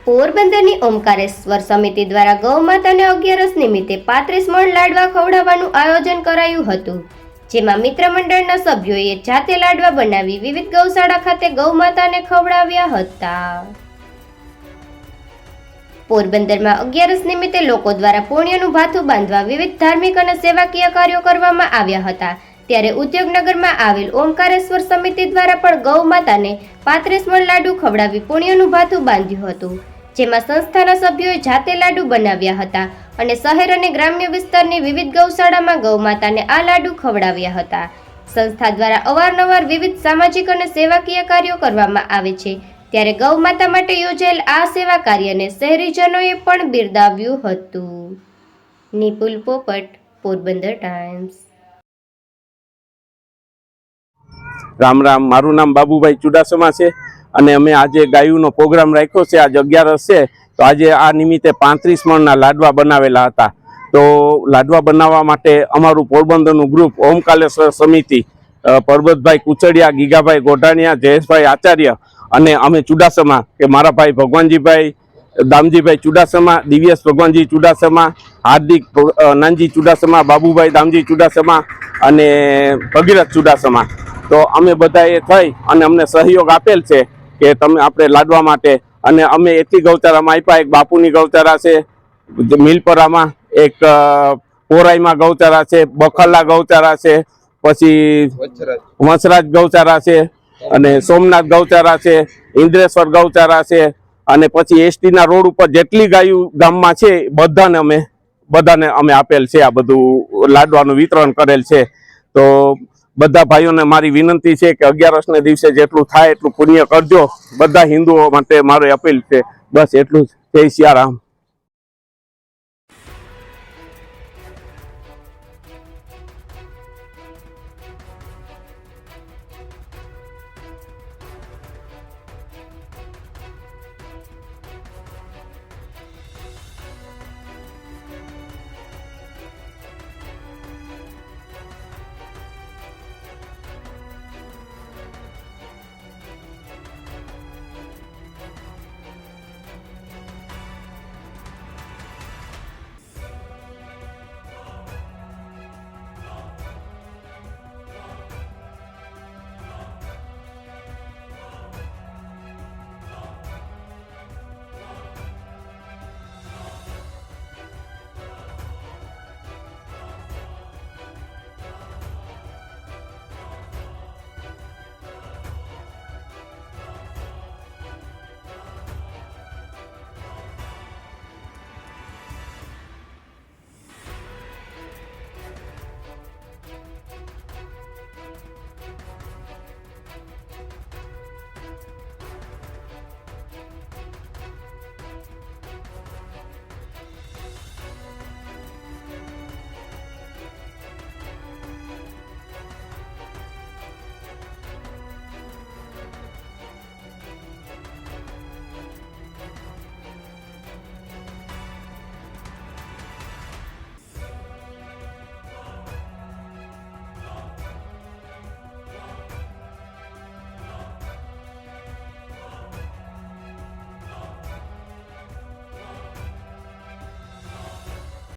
પોરબંદરની ઓમકારેશ્વર સમિતિ દ્વારા ગૌમાતાને 11 નિમિત્તે 35 મણ લાડવા ખવડાવવાનું આયોજન કરાયું હતું, જેમાં મિત્ર મંડળના સભ્યોએ જાતે લાડવા બનાવી વિવિધ ગૌશાળા ખાતે ગૌમાતાને ખવડાવ્યા હતા. પોરબંદરમાં 11 નિમિત્તે લોકો દ્વારા પુણ્યનું ભાથું બાંધવા વિવિધ ધાર્મિક અને સેવાકીય કાર્યો કરવામાં આવ્યા હતા. ત્યારે ઉદ્યોગનગરમાં આવેલ ઓમકારેશ્વર સમિતિ દ્વારા પણ ગૌમાતાને 35 મણ લાડુ ખવડાવી પુણ્યનું ભાથું બાંધ્યું હતું, જેમાં સંસ્થાના સભ્યોએ જાતે લાડુ બનાવ્યા હતા અને શહેર અને ગ્રામ્ય વિસ્તારની વિવિધ ગૌશાળામાં ગૌમાતાને આ લાડુ ખવડાવ્યા હતા. સંસ્થા દ્વારા અવારનવાર વિવિધ સામાજિક અને સેવાકીય કાર્યો કરવામાં આવે છે, ત્યારે ગૌમાતા માટે યોજાયેલ આ સેવા કાર્યને શહેરીજનોએ પણ બિરદાવ્યું હતું. નિપુલ પોપટ, પોરબંદર ટાઈમ્સ. રામ રામ, મારું નામ બાબુભાઈ ચુડાસમા છે અને અમે આજે ગાયુંનો પ્રોગ્રામ રાખ્યો છે. આજે 11 છે, તો આજે આ નિમિત્તે 35 મણના લાડવા બનાવેલા હતા. તો લાડવા બનાવવા માટે અમારું પોરબંદરનું ગ્રુપ ઓમકારેશ્વર સમિતિ, પરબતભાઈ કુચડિયા, ગીગાભાઈ ગોઢાણીયા, જયેશભાઈ આચાર્ય અને અમે ચુડાસમા કે મારા ભાઈ ભગવાનજીભાઈ દામજીભાઈ ચુડાસમા, દિવ્યેશ ભગવાનજી ચુડાસમા, હાર્દિક નાનજી ચુડાસમા, બાબુભાઈ દામજી ચુડાસમા અને ભગીરથ ચુડાસમા. તો અમે બધાએ થઈ અને અમને સહયોગ આપેલ છે કે તમે આપણે લાડવા માટે, અને અમે એટલી ગૌચારામાં આપ્યા. એક બાપુની ગૌચારા છે મિલપરામાં, એક પોરાઈમાં ગૌચારા છે, બખલ્લા ગૌચારા છે, પછી વંશરાજ ગૌચારા છે, અને સોમનાથ ગૌચારા છે, ઇન્દ્રેશ્વર ગૌચારા છે, અને પછી એસટીના રોડ ઉપર જેટલી ગાયું ગામમાં છે બધાને અમે આપેલ છે. આ બધું લાડવાનું વિતરણ કરેલ છે. તો બધા ભાઈઓને મારી વિનંતી છે કે 11ને દિવસે જેટલું થાય એટલું પુણ્ય કરજો. બધા હિન્દુઓ માટે મારી અપીલ છે. બસ એટલું જ. જય સિયારામ.